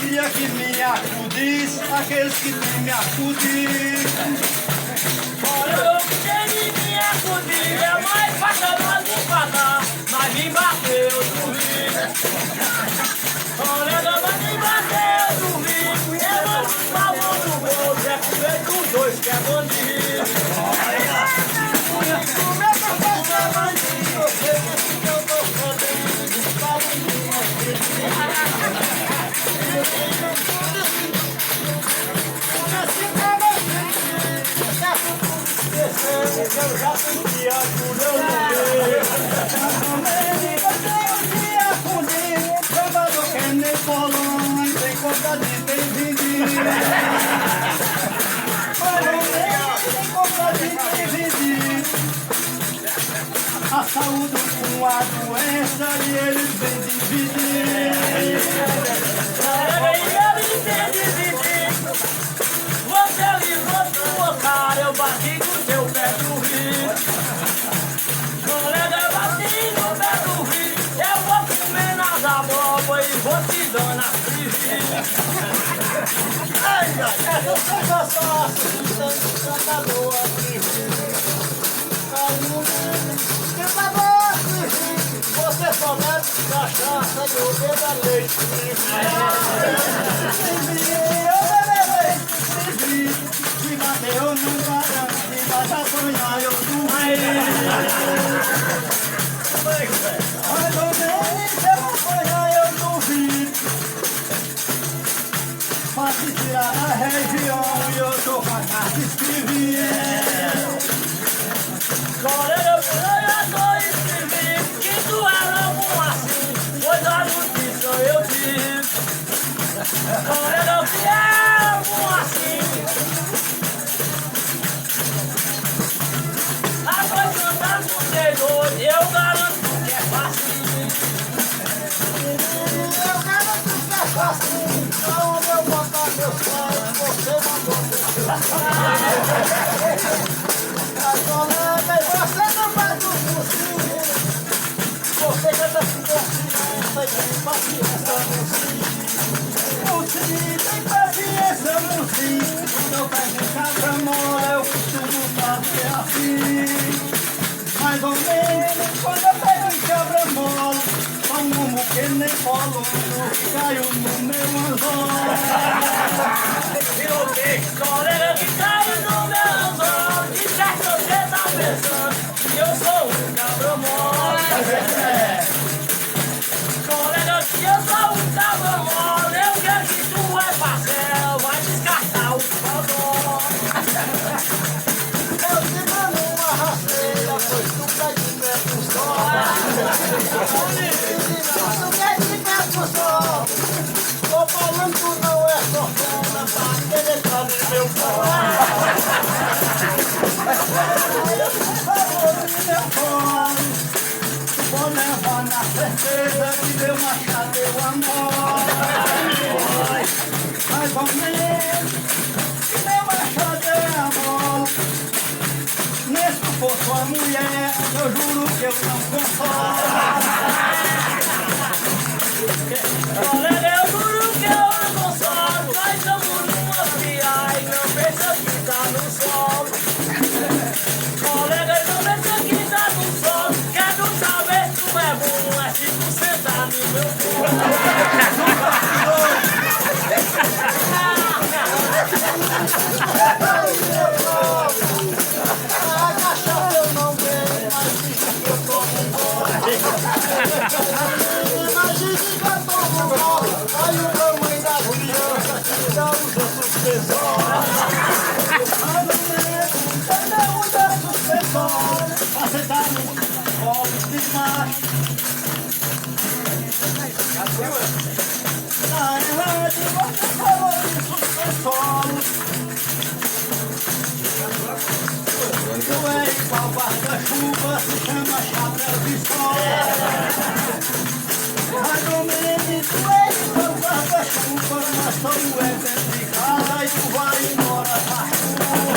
Queria que me acudisse, aqueles que nem me acudissem. Olha, eu queria me acudir, é mais fácil nós não pagar, mas me bateu do rio. Olha, mas me bateu do rio, e eu não salvo do bolso, é comer dos dois que é bandido. Como é que eu faço a bandido? Eu sei que eu tô fodendo, salvo de eu já sentia tudo, eu não vejo. Trabalho que nem colônia, tem conta de tem vendido. Tem conta de tem vendido. A saúde com a doença e eles vêm dividir. Você livrou sua cara, eu bati no teu pé do rio. Colega, eu bati no pé do rio. Eu vou comer nas abóboras e vou te dando a frigideira. Ai, ai, essa sensação assim, tanta boa, tanta boa, você só bebe cachaça e eu bebo leite. Se bater eu não garanto, se bater sonhar eu não mas ou menos se eu sonhar eu duvido. Pra se tirar da região e eu tô com a carta escrevida. Colega, eu tô escrevendo que tu era bom assim, pois a justiça eu tive. Colega, que era bom assim. Agora cantar com vocês hoje, eu garanto que é fácil. Eu garanto que é fácil. Aonde eu botar meu sonho, você mandou meu colega, você não vai do possível. Você canta assim, não tem paciência no sim. O sim tem paciência no sim. Quando eu pego em casa mole, eu costumo fazer assim. Mais ou menos quando eu pego em cabra mole, só um humo que nem colo, caiu no meu anzol. Colega que caiu no meu anzol, de certo você tá pensando que eu sou um cabra mole. Colega que eu sou um cabra mole, eu quero que tu vai pra céu, vai descartar o fodó. Eu te mando uma rasteira, pois tu quer de pé pro sol. Tu quer de pé pro sol. Tô falando que não é fortuna pra querer trazer meu pão. Vou levar na certeza que meu machado eu amor. Mais ou menos que meu machado é amor. Nesse for sua mulher, eu juro que eu não consolo. Colega, eu juro que eu não consolo, nós estamos numa fria e não pensa que tá no sol. Colega, não pensa que tá no sol, quero saber se tu é bom, é se tu sentar no meu colo. A cachaça eu não bebo, mas diz que eu tomo embora. Mas diz que eu tomo embora. Aí o tamanho da criança que já usa suspensória. Ainda usa suspensória. Você tá no colo de macho. Na rádio você falou de suspensório. Tu é igual guarda-chuva, se chama chapéu de sol. Mais ou menos tu é igual guarda-chuva, mas só tu é dentro de casa e tu vai embora pra rua.